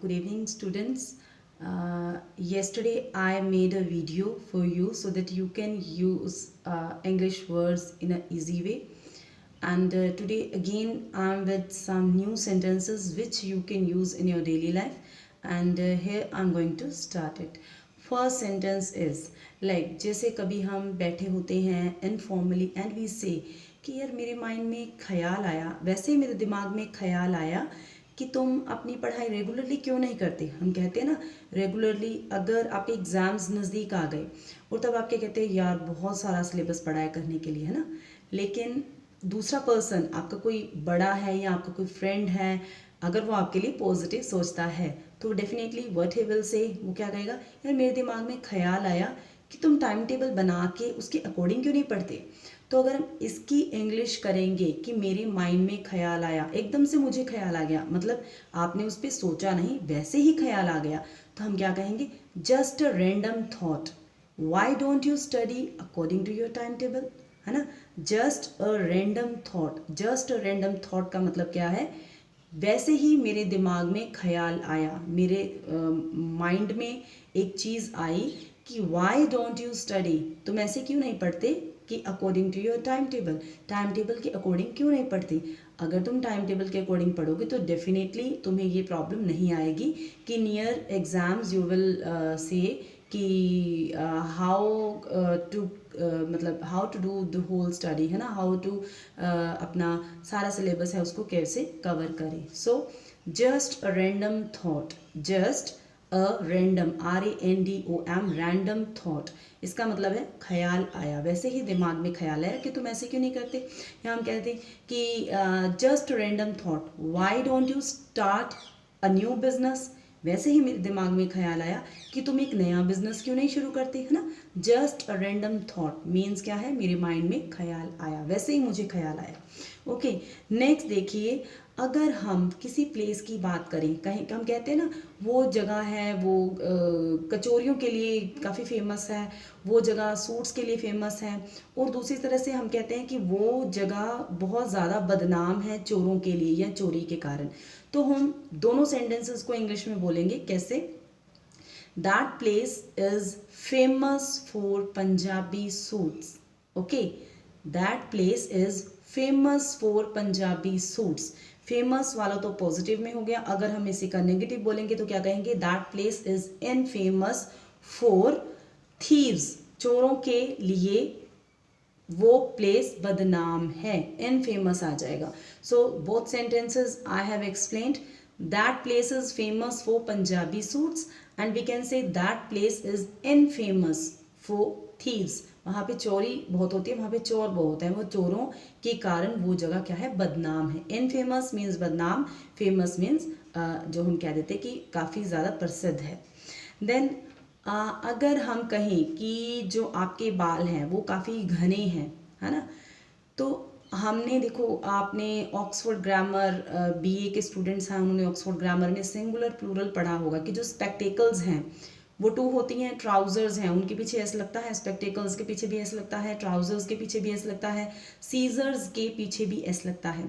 Good evening, students. Yesterday I made a video for you so that you can use English words in an easy way. And today again I'm with some new sentences which you can use in your daily life. And here I'm going to start it. First sentence is like जैसे कभी हम बैठे होते हैं informally and we से कि यार मेरे माइंड में ख्याल आया, वैसे ही मेरे दिमाग में ख्याल आया कि तुम अपनी पढ़ाई रेगुलरली क्यों नहीं करते। हम कहते हैं ना रेगुलरली, अगर आपके एग्ज़ाम्स नज़दीक आ गए और तब आपके कहते हैं यार बहुत सारा सिलेबस पढ़ा है करने के लिए, है ना, लेकिन दूसरा पर्सन आपका कोई बड़ा है या आपका कोई फ्रेंड है, अगर वो आपके लिए पॉजिटिव सोचता है तो definitely what he will say, वो क्या कहेगा, यार मेरे दिमाग में ख्याल आया कि तुम टाइम टेबल बना के उसके अकॉर्डिंग क्यों नहीं पढ़ते। तो अगर हम इसकी इंग्लिश करेंगे कि मेरे माइंड में ख्याल आया, एकदम से मुझे ख्याल आ गया, मतलब आपने उस पर सोचा नहीं, वैसे ही ख्याल आ गया, तो हम क्या कहेंगे, just a random thought, why don't you study according to your time table, है ना। Just a random thought, just a random thought का मतलब क्या है, वैसे ही मेरे दिमाग में ख्याल आया, मेरे माइंड में एक चीज़ आई कि वाई डोंट यू स्टडी, तुम ऐसे क्यों नहीं पढ़ते कि according to your time table, time table के अकॉर्डिंग क्यों नहीं पढ़ते। अगर तुम टाइम टेबल के अकॉर्डिंग पढ़ोगे तो डेफिनेटली तुम्हें ये प्रॉब्लम नहीं आएगी कि near exams you will say कि हाउ टू मतलब how to do the whole study, है ना, हाउ टू अपना सारा सिलेबस है उसको कैसे कवर करें। So just a random thought, just a random, RANDOM, random thought, इसका मतलब है ख्याल आया, वैसे ही दिमाग में ख्याल आया कि तुम ऐसे क्यों नहीं करते। या हम कहते हैं कि just random thought, why don't you start a new business, वैसे ही मेरे दिमाग में ख्याल आया कि तुम एक नया बिजनेस क्यों नहीं शुरू करते, है ना। Just a random thought means क्या है, मेरे माइंड में ख्याल आया, वैसे ही मुझे ख्याल आया। ओके, नेक्स्ट देखिए, अगर हम किसी प्लेस की बात करें, कहीं हम कहते हैं ना वो जगह है, वो कचौरियों के लिए काफ़ी फेमस है, वो जगह सूट्स के लिए फेमस है, और दूसरी तरह से हम कहते हैं कि वो जगह बहुत ज़्यादा बदनाम है चोरों के लिए या चोरी के कारण। तो हम दोनों सेंटेंसेस को इंग्लिश में बोलेंगे कैसे, that place is famous for Punjabi suits. Okay, that place is famous for Punjabi suits. Famous वाला तो पॉजिटिव में हो गया, अगर हम इसी का नेगेटिव बोलेंगे तो क्या कहेंगे, that place is infamous for thieves, चोरों के लिए वो प्लेस बदनाम है, इनफेमस आ जाएगा। So both sentences I have explained, that place is famous for Punjabi suits and we can say that place is infamous for thieves, वहाँ पे चोरी बहुत होती है, वहाँ पे चोर बहुत है, वो चोरों के कारण वो जगह क्या है, बदनाम है। इनफेमस मीन्स बदनाम, फेमस मीन्स जो हम कह देते कि काफ़ी ज़्यादा प्रसिद्ध है। देन अगर हम कहें कि जो आपके बाल हैं वो काफ़ी घने हैं, है ना, तो हमने देखो, आपने ऑक्सफोर्ड ग्रामर, BA के स्टूडेंट्स हैं, उन्होंने ऑक्सफोर्ड ग्रामर में सिंगुलर प्लूरल पढ़ा होगा कि जो स्पेक्टेकल्स हैं वो 2 होती हैं, ट्राउजर्स हैं उनके पीछे ऐसा लगता है, स्पेक्टेकल्स के पीछे भी ऐसा लगता है, ट्राउजर्स के पीछे भी ऐसा लगता है, सीजर्स के पीछे भी ऐसा लगता है।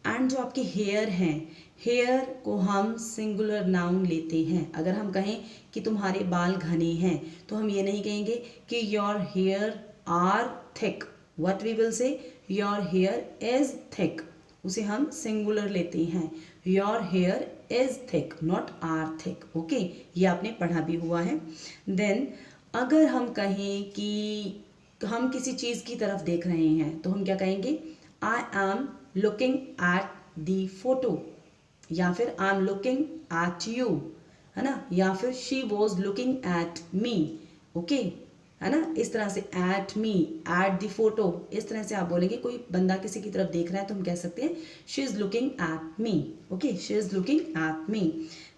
एंड जो आपके हेयर हैं, हेयर को हम सिंगुलर नाउन लेते हैं। अगर हम कहें कि तुम्हारे बाल घने हैं तो हम ये नहीं कहेंगे कि your hair are thick, what we will say, your hair is thick, उसे हम सिंगुलर लेते हैं, your hair is thick not are thick. Okay, ये आपने पढ़ा भी हुआ है। देन अगर हम कहें कि हम किसी चीज़ की तरफ देख रहे हैं तो हम क्या कहेंगे, I am looking at the photo, या फिर I am looking at you, है ना, या फिर she was looking at me. Okay, है ना, इस तरह से at me, at the photo, इस तरह से आप बोलेंगे, कोई बंदा किसी की तरफ देख रहा है तो हम कह सकते हैं she is looking at me. Okay, she is looking at me.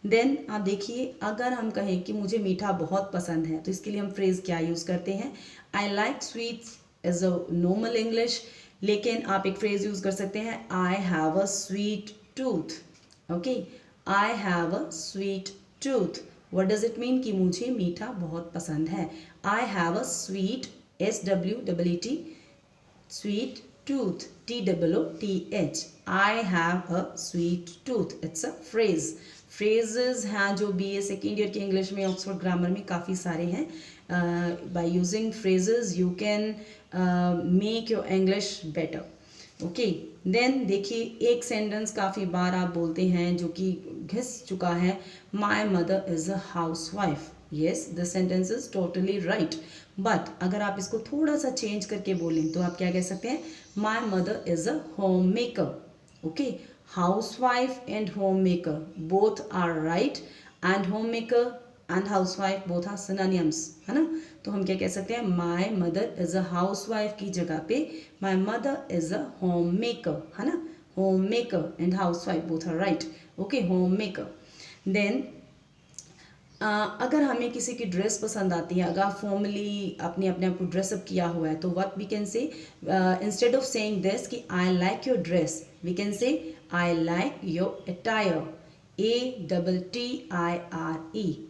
Then आप देखिए, अगर हम कहें कि मुझे मीठा बहुत पसंद है तो इसके लिए हम फ्रेज़ क्या यूज़ करते हैं, I like sweets is a normal English, लेकिन आप एक फ्रेज यूज कर सकते हैं, I have a sweet tooth. Okay, I have a sweet tooth, what does it mean, कि मुझे मीठा बहुत पसंद है। I have a sweet, SWEET, sweet tooth, TOOTH, I have a sweet tooth, it's a phrase. Phrases हैं जो BA second year के English में ऑक्सफोर्ड ग्रामर में काफ़ी सारे हैं. By using phrases you can make your English better. Okay, then देखिए एक सेंटेंस काफ़ी बार आप बोलते हैं जो कि घिस चुका है, my mother is a house wife. Yes, the sentence is totally right. But अगर आप इसको थोड़ा सा चेंज करके बोलें तो आप क्या कह सकते हैं, my mother is a home maker. Okay, housewife and homemaker both are right, and homemaker and housewife both are synonyms, है ना. तो हम क्या कह सकते हैं, my mother is a housewife की जगह पे my mother is a homemaker, है ना. homemaker and housewife both are right. okay, homemaker. then अगर हमें किसी की ड्रेस पसंद आती है, अगर आप फॉर्मली अपने अपने आप को ड्रेसअप किया हुआ है, तो what we can say, instead of saying this कि I like your dress, we can say I like your attire. ATTIRE,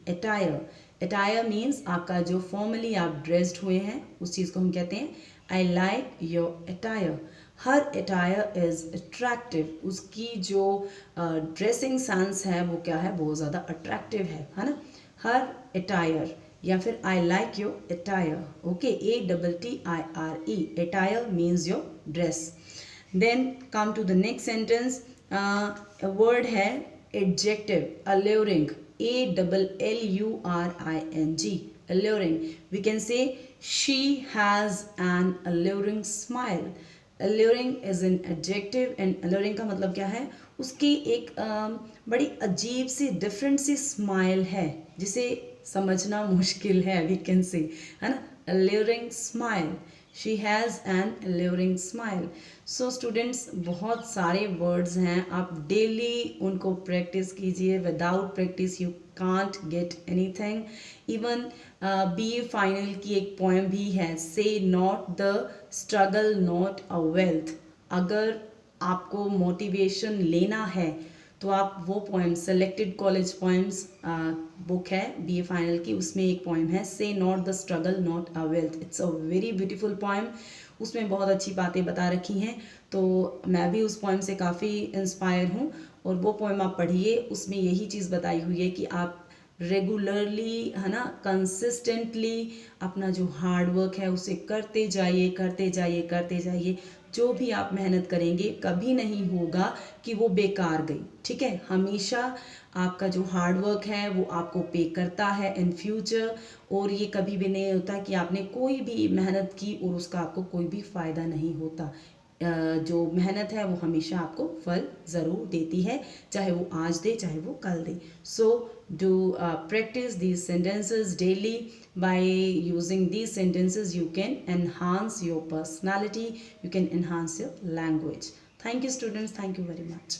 attire. Attire means आपका जो फॉर्मली आप ड्रेस्ड हुए हैं उस चीज़ को हम कहते हैं आई like your attire. Her attire is attractive. उसकी जो ड्रेसिंग सेंस है वो क्या है, बहुत ज़्यादा अट्रैक्टिव है ना. हर अटायर या फिर I like your attire. Okay, ATTIRE, attire means your dress. Then come to the next sentence. Word है adjective, alluring, ALLURING, alluring. We can say she has an alluring smile. alluring is an adjective and alluring का मतलब क्या है, उसकी एक बड़ी अजीब सी different सी smile है जिसे समझना मुश्किल है, we can say, है ना. alluring smile, she has an alluring smile. so students, बहुत सारे words हैं, आप डेली उनको प्रैक्टिस कीजिए. Without practice you can't get anything. Even BA final की एक पोएम भी है, से not the struggle not a wealth. अगर आपको मोटिवेशन लेना है तो आप वो poem, selected college poems book है BA फाइनल की, उसमें एक पोएम है से not the struggle not a wealth. It's a very beautiful poem. उसमें बहुत अच्छी बातें बता रखी हैं. तो मैं भी उस पोएम से काफ़ी इंस्पायर हूँ, और वो पोएम आप पढ़िए. उसमें यही चीज़ बताई हुई है कि आप रेगुलरली, है ना, कंसिस्टेंटली अपना जो हार्ड वर्क है उसे करते जाइए, करते जाइए, करते जाइए. जो भी आप मेहनत करेंगे कभी नहीं होगा कि वो बेकार गई. ठीक है, हमेशा आपका जो हार्ड वर्क है वो आपको पे करता है इन फ्यूचर. और ये कभी भी नहीं होता कि आपने कोई भी मेहनत की और उसका आपको कोई भी फ़ायदा नहीं होता. जो मेहनत है वो हमेशा आपको फल ज़रूर देती है, चाहे वो आज दे चाहे वो कल दे. So do practice these sentences daily. By using these sentences you can enhance your personality, you can enhance your language. Thank you students, thank you very much.